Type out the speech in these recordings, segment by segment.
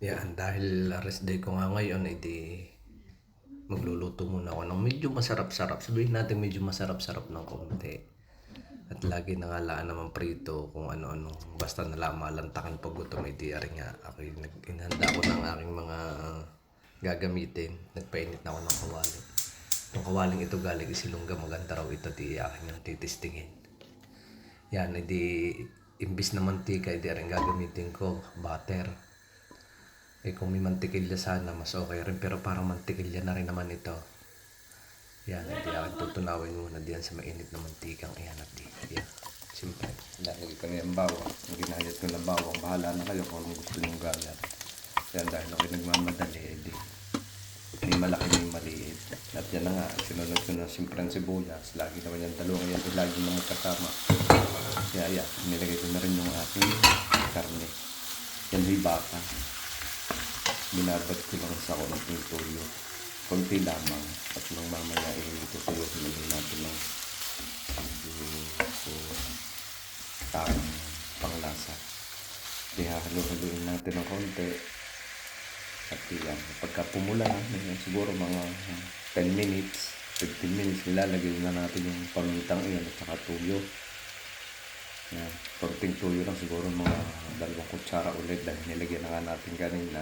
Yan, dahil rest day ko nga ngayon, edi magluluto muna ako ng medyo masarap-sarap. Sabihin natin medyo masarap-sarap ng konti. At lagi nangalaan naman prito kung ano-ano. Basta nalamalantakan pag gutom, edi ari nga. Ako inhanda ko ng aking mga gagamitin. Nagpainit na ako ng kawali. Yung kawaling ito galing Isilongga, maganda raw ito, di aking yung titistingin. Yan, edi imbis na mantika, edi rin gagamitin ko butter. Kung may mantikilya sana, mas okay rin. Pero parang mantikilya na rin naman ito. Yan, hindi akin tutunawin muna diyan sa mainit na mantikang iyan at di. Yan, simple. Lalagay ko na yung bawang. Yung ginahayat ko na bawang. Bahala na kayo kung anong gusto nyong galat. Yan, dahil ako'y nagmamadali, edi may malaki may maliit. At yan na nga, sinunod ko na siyempre ang sibuyas. Lagi naman yung dalawang yan, lagi na magkasama. Kaya yan, nilagay ko na rin yung aking karne. Yan ay baka. Binabad ko lang sa konting tuyo. Konti lamang. At nang mamaya itutuyo ko natin ng parang panglasa. Kaya halo-haloin natin ng konti. At yan, pagka pumula na, siguro mga 10 minutes, 15 minutes, nilalagay na natin yung pamintang iyan at saka tuyo. Yan, konting tuyo lang siguro mga 2 kutsara ulit dahil nilagyan na nga natin kanina.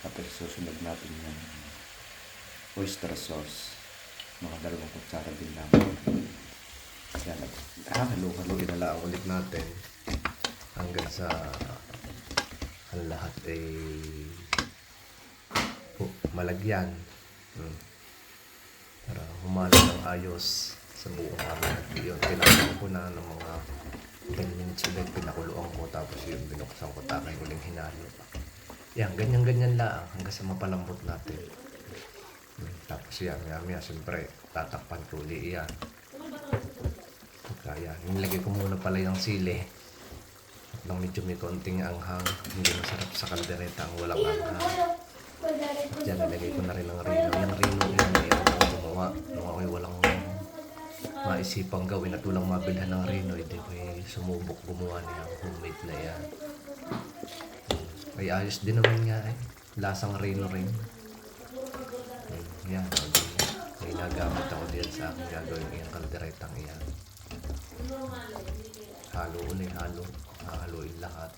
Tapos susunod natin yung oyster sauce. Mga 2 kutsara din lang. Yan. Halo-haloin na lang ulit natin. Hanggang sa ang lahat ay malagyan. Para humalo ng ayos sa buong amin. At yun, pinakuluan ko na ng mga 10 minutes ulit. Pinakuluan ko. Tapos yun, binuksan ko takay uling hinalo. Yan, ganyan-ganyan lang hanggang sa mapalambot natin. Tapos yan, maya siyempre, tatakpan ko uli yan. Kaya, nilagay ko muna pala yung sili. At nang medyo may konting anghang, hindi masarap sa kaldereta ang walang anghang. At yan, nilagay ko na rin ang rino. Yung rino yan, ang gumawa. Nung ako'y walang maisipang gawin at walang mabilhan ng rino, hindi ko'y sumubok gumawa niya homemade na yan. Ay ayos din naman nga eh. Lasang rino rin. Yan. May nagamit ako diyan sa aking gagawin yung kalderetang iyan. Halo ulit, halo. Hahaluin lahat.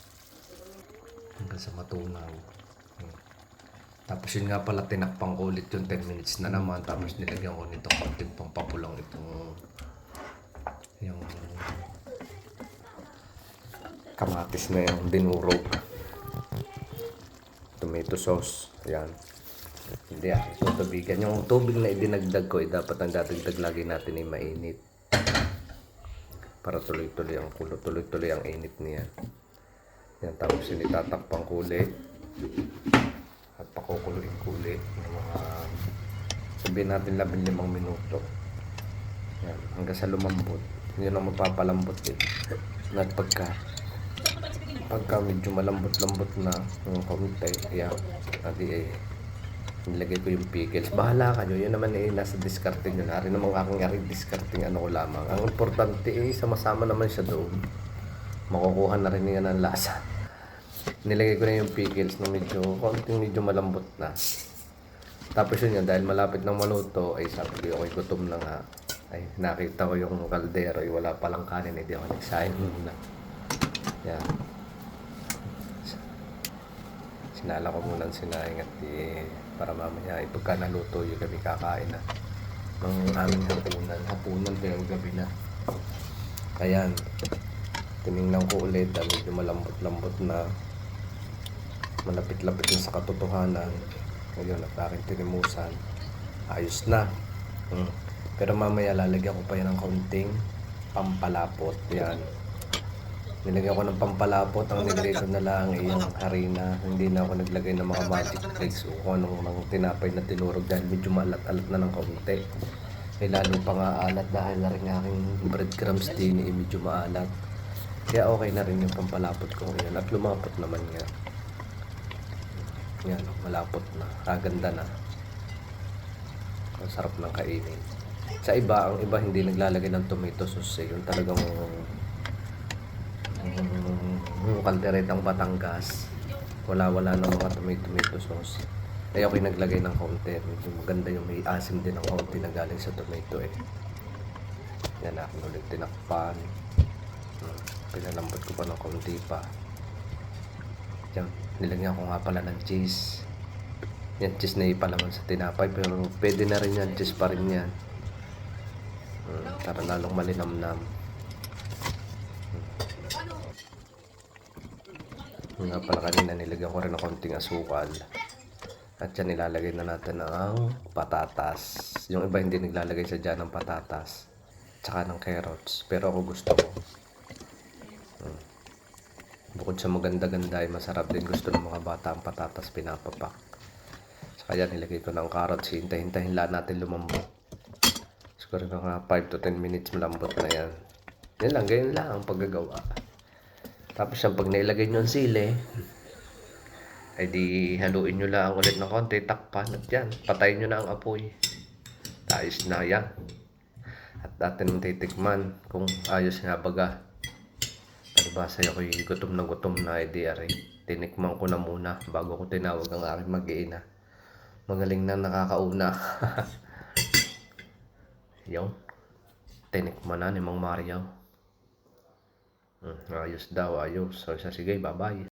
Hanggang sa matunaw. Tapos yun nga pala, tinakpang ko ulit yung 10 minutes na naman. Tapos nilagyan ko nitong konting pampapulang itong yung kamatis na yung dinurog. Tomato sauce. Ayan. Hindi tutubigan. Yung tubig na idinagdag ko, dapat ang dadagdag lagi natin ay mainit. Para tuloy-tuloy ang kulo. Tuloy-tuloy ang init niya. Yan. Tapos yun itatakpang kulit. At pakukuluin kulit. Yung mga sabihin natin 15 minuto. Yan. Hanggang sa lumambot. Yun ang mapapalambot din. At pagka medyo malambot-lambot na yung kaunti, ayan, adi nilagay ko yung pickles. Bahala kayo, yun naman nasa discarding nyo. Nari namang aking discarding ano ko lamang. Ang importante sama-sama naman siya doon. Makukuha na rin yan ang lasa. Nilagay ko na yung pickles na medyo malambot na. Tapos yun yan, dahil malapit ng maluto, ay sabi ko okay, gutom na nga. Ay nakita ko yung kaldero, ay wala palang kanin, hindi ako nagsahin muna. Yan. Sinala ko muna ang sinaing at para mamaya pagka naluto yung gabi kakain na ng aming hapunan pero gabi na. Ayan, tinignan ko ulit, medyo malambot-lambot na, malapit-lapit din sa katotohanan. Ngayon at aking tinimusan, ayos na. Pero mamaya lalagyan ko pa yan ng kaunting pampalapot. Yan, nilagyan ko ng pampalapot. Ang nilagay ko na lang ay yung harina. Hindi na ako naglagay ng mga magic flakes o kung anong mga tinapay na tinurog dahil medyo maalat-alat na ng kaunti. Ay lalo pa nga alat dahil na rin aking breadcrumbs din ay medyo maalat. Kaya okay na rin yung pampalapot ko ngayon at lumapot naman nga. Yan, malapot na. Kaganda na. Ang sarap ng kainin. Sa iba, ang iba hindi naglalagay ng tomato sauce. Yung talagang kalderetang Batangas. wala na mga tomato sauce. Kaya ako'y naglagay ng kaunti. Medyo maganda yung may asim din ng kaunti na galing sa tomato eh. Yan, akin ulit tinakpan. Pinalambot ko pa ng kaunti pa. Yan, nilagyan ko nga pala ng cheese. Yan, cheese na ipalaman sa tinapay, pero pwede na rin yan, cheese pa rin yan. Para lalong malinamnam. Nga pala kanina nilagyan ko rin ng konting asukal. At yan, nilalagay na natin ang patatas. Yung iba hindi naglalagay sa dyan ng patatas. Tsaka ng carrots. Pero ako gusto ko. Bukod sa maganda-ganda ay masarap din. Gusto ng mga bata ang patatas pinapapak. Tsaka yan, nilagay ko ng carrots. Hintay-hintayin lang natin lumambot. Siguro mga 5 to 10 minutes malambot na yan. Yan lang, ganyan lang ang paggagawa. Tapos yan, pag nailagay nyo ang sili, ay di haluin nyo lang ulit ng konti, takpan at yan, patayin nyo na ang apoy. Ayos na yan. At natin titikman kung ayos nga baga. Palibasa ako'y gutom na idea rin. Tinikman ko na muna bago ko tinawag ang aking mag-iina. Magaling na nakakauna. Yung tinikman na ni Mang Mario. Ayos daw, ayos. So, sige, bye-bye.